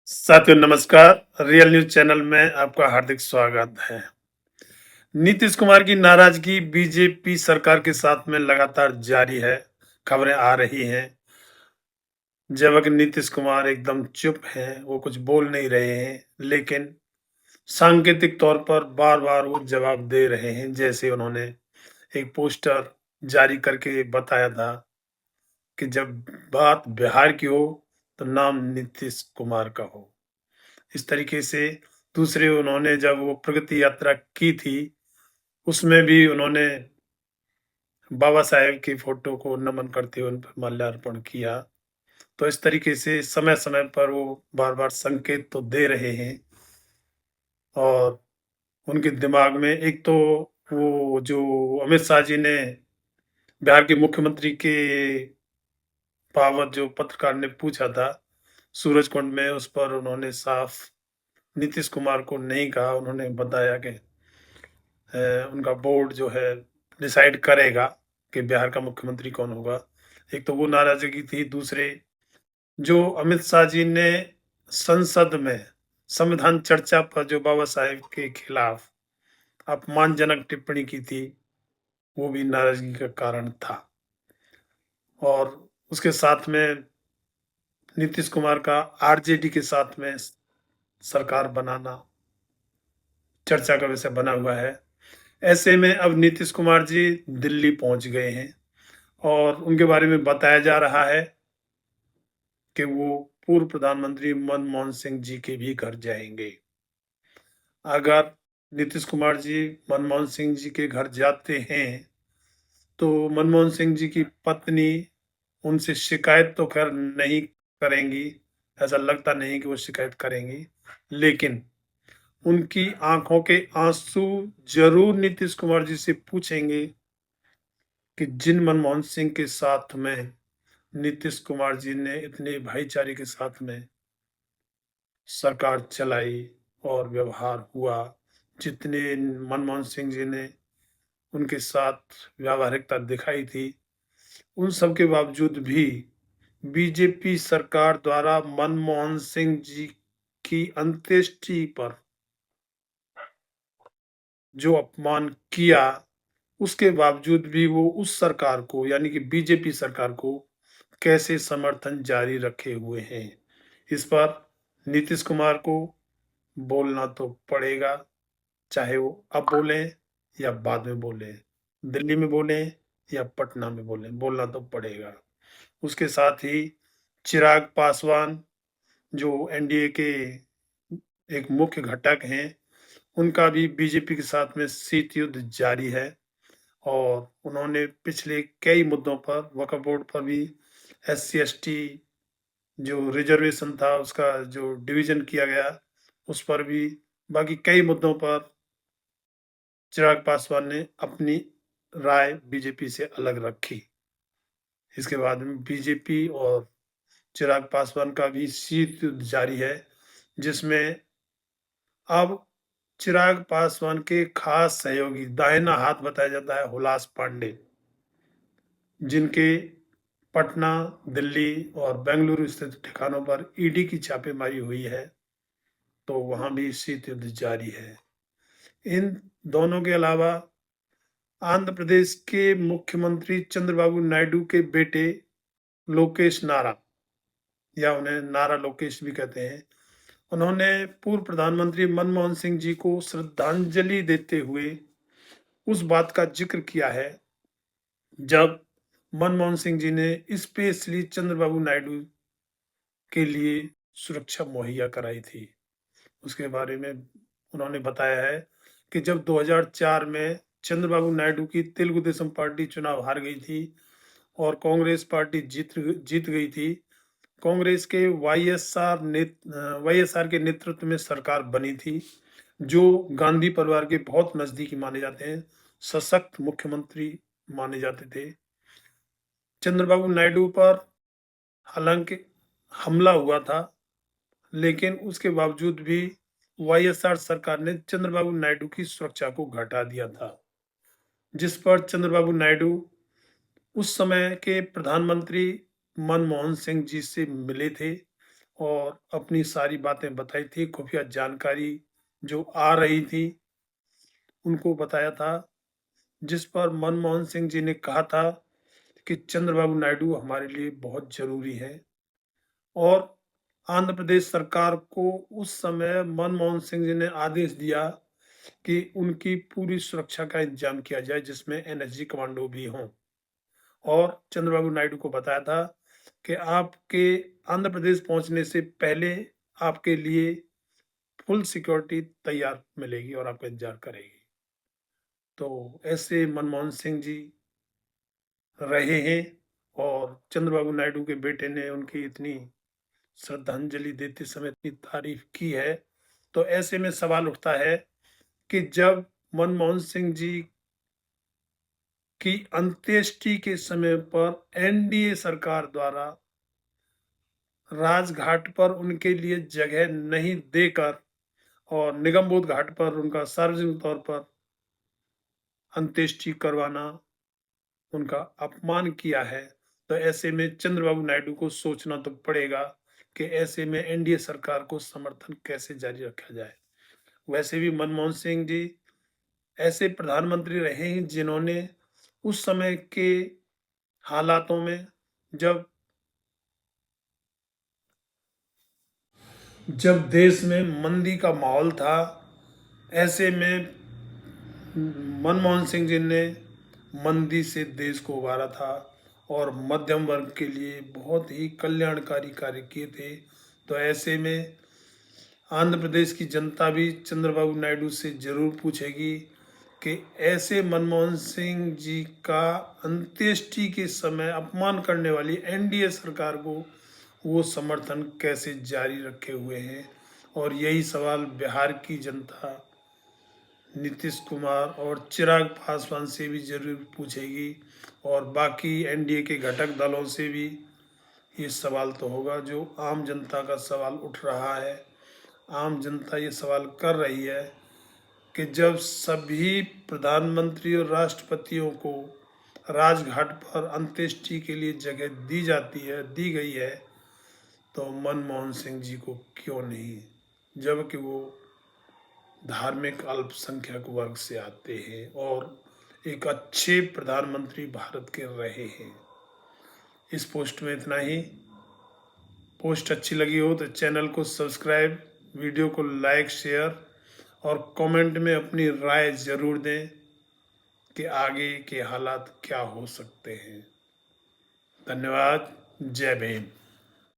साथियों नमस्कार। Real news channel में आपका हार्दिक स्वागत है। नीतीश कुमार की नाराजगी बीजेपी सरकार के साथ में लगातार जारी है। खबरें आ रही हैं जबकि नीतीश कुमार एकदम चुप हैं, वो कुछ बोल नहीं रहे हैं, लेकिन सांकेतिक तौर पर बार बार वो जवाब दे रहे हैं। जैसे उन्होंने एक पोस्टर जारी करके बताया था कि जब बात बिहार की हो तो नाम नीतीश कुमार का हो। इस तरीके से दूसरे उन्होंने जब वो प्रगति यात्रा की थी, उसमें भी उन्होंने बाबा साहेब की फ़ोटो को नमन करते हुए उन पर माल्यार्पण किया। तो इस तरीके से समय-समय पर वो बार-बार संकेत तो दे रहे हैं और उनके दिमाग में एक तो वो जो अमित शाह जी ने बिहार के मुख्यमंत्री के बाबत जो पत्रकार ने पूछा था, सूरजकुंड में, उस पर उन्होंने साफ नीतीश कुमार को नहीं कहा। उन्होंने बताया कि उनका बोर्ड जो है डिसाइड करेगा कि बिहार का मुख्यमंत्री कौन होगा। एक तो वो नाराज़गी थी, दूसरे जो अमित शाह जी ने संसद में संविधान चर्चा पर जो बाबा साहेब के खिलाफ अपमानजनक टिप्पणी की थी, वो भी नाराज़गी का कारण था। और उसके साथ में नीतीश कुमार का आरजेडी के साथ में सरकार बनाना चर्चा का विषय बना हुआ है। ऐसे में अब नीतीश कुमार जी दिल्ली पहुंच गए हैं और उनके बारे में बताया जा रहा है कि वो पूर्व प्रधानमंत्री मनमोहन सिंह जी के भी घर जाएंगे। अगर नीतीश कुमार जी मनमोहन सिंह जी के घर जाते हैं तो मनमोहन सिंह जी की पत्नी उनसे शिकायत तो खैर नहीं करेंगी, ऐसा लगता नहीं कि वो शिकायत करेंगी, लेकिन उनकी आंखों के आंसू जरूर नीतीश कुमार जी से पूछेंगे कि जिन मनमोहन सिंह के साथ में नीतीश कुमार जी ने इतने भाईचारे के साथ में सरकार चलाई और व्यवहार हुआ, जितने मनमोहन सिंह जी ने उनके साथ व्यावहारिकता दिखाई थी, उन सब के बावजूद भी बीजेपी सरकार द्वारा मनमोहन सिंह जी की अंत्येष्टि पर जो अपमान किया, उसके बावजूद भी वो उस सरकार को यानी कि बीजेपी सरकार को कैसे समर्थन जारी रखे हुए हैं। इस पर नीतीश कुमार को बोलना तो पड़ेगा, चाहे वो अब बोलें या बाद में बोलें, दिल्ली में बोलें या पटना में बोलें, बोलना तो पड़ेगा। उसके साथ ही चिराग पासवान जो एनडीए के एक मुख्य घटक हैं, उनका भी बीजेपी के साथ में शीत युद्ध जारी है और उन्होंने पिछले कई मुद्दों पर वक्फ बोर्ड पर भी एससी एसटी जो रिजर्वेशन था उसका जो डिवीजन किया गया, उस पर भी, बाकी कई मुद्दों पर चिराग पासवान ने अपनी राय बीजेपी से अलग रखी। इसके बाद में बीजेपी और चिराग पासवान का भी शीत युद्ध जारी है, जिसमें अब चिराग पासवान के खास सहयोगी दाहिना हाथ बताया जाता है हुलास पांडे, जिनके पटना, दिल्ली और बेंगलुरु स्थित ठिकानों पर ईडी की छापेमारी हुई है, तो वहां भी शीत युद्ध जारी है। इन दोनों के अलावा आंध्र प्रदेश के मुख्यमंत्री चंद्रबाबू नायडू के बेटे लोकेश नारा, या उन्हें नारा लोकेश भी कहते हैं, उन्होंने पूर्व प्रधानमंत्री मनमोहन सिंह जी को श्रद्धांजलि देते हुए उस बात का जिक्र किया है जब मनमोहन सिंह जी ने स्पेशली चंद्रबाबू नायडू के लिए सुरक्षा मुहैया कराई थी। उसके बारे में उन्होंने बताया है कि जब 2004 में चंद्रबाबू नायडू की तेलुगु देशम पार्टी चुनाव हार गई थी और कांग्रेस पार्टी जीत गई थी, कांग्रेस के वाईएसआर के नेतृत्व में सरकार बनी थी, जो गांधी परिवार के बहुत नजदीकी माने जाते हैं, सशक्त मुख्यमंत्री माने जाते थे। चंद्रबाबू नायडू पर हालांकि हमला हुआ था, लेकिन उसके बावजूद भी वाईएसआर सरकार ने चंद्रबाबू नायडू की सुरक्षा को घटा दिया था, जिस पर चंद्रबाबू नायडू उस समय के प्रधानमंत्री मनमोहन सिंह जी से मिले थे और अपनी सारी बातें बताई थी, खुफिया जानकारी जो आ रही थी उनको बताया था, जिस पर मनमोहन सिंह जी ने कहा था कि चंद्रबाबू नायडू हमारे लिए बहुत ज़रूरी है। और आंध्र प्रदेश सरकार को उस समय मनमोहन सिंह जी ने आदेश दिया कि उनकी पूरी सुरक्षा का इंतजाम किया जाए, जिसमें एनएसजी कमांडो भी हों। और चंद्रबाबू नायडू को बताया था कि आपके आंध्र प्रदेश पहुंचने से पहले आपके लिए फुल सिक्योरिटी तैयार मिलेगी और आपका इंतजार करेगी। तो ऐसे मनमोहन सिंह जी रहे हैं और चंद्रबाबू नायडू के बेटे ने उनकी इतनी श्रद्धांजलि देते समय इतनी तारीफ की है। तो ऐसे में सवाल उठता है कि जब मनमोहन सिंह जी की अंत्येष्टि के समय पर एनडीए सरकार द्वारा राजघाट पर उनके लिए जगह नहीं देकर और निगमबोध घाट पर उनका सार्वजनिक तौर पर अंत्येष्टि करवाना उनका अपमान किया है, तो ऐसे में चंद्रबाबू नायडू को सोचना तो पड़ेगा कि ऐसे में एनडीए सरकार को समर्थन कैसे जारी रखा जाए। वैसे भी मनमोहन सिंह जी ऐसे प्रधानमंत्री रहे हैं जिन्होंने उस समय के हालातों में जब जब देश में मंदी का माहौल था, ऐसे में मनमोहन सिंह जी ने मंदी से देश को उबारा था और मध्यम वर्ग के लिए बहुत ही कल्याणकारी कार्य किए थे। तो ऐसे में आंध्र प्रदेश की जनता भी चंद्रबाबू नायडू से जरूर पूछेगी कि ऐसे मनमोहन सिंह जी का अंत्येष्टि के समय अपमान करने वाली एनडीए सरकार को वो समर्थन कैसे जारी रखे हुए हैं। और यही सवाल बिहार की जनता नीतीश कुमार और चिराग पासवान से भी जरूर पूछेगी और बाकी एनडीए के घटक दलों से भी ये सवाल तो होगा। जो आम जनता का सवाल उठ रहा है, आम जनता ये सवाल कर रही है कि जब सभी प्रधानमंत्री और राष्ट्रपतियों को राजघाट पर अंत्येष्टि के लिए जगह दी गई है, तो मनमोहन सिंह जी को क्यों नहीं, जबकि वो धार्मिक अल्पसंख्यक वर्ग से आते हैं और एक अच्छे प्रधानमंत्री भारत के रहे हैं। इस पोस्ट में इतना ही। पोस्ट अच्छी लगी हो तो चैनल को सब्सक्राइब, वीडियो को लाइक, शेयर और कमेंट में अपनी राय ज़रूर दें कि आगे के हालात क्या हो सकते हैं। धन्यवाद। जय भीम।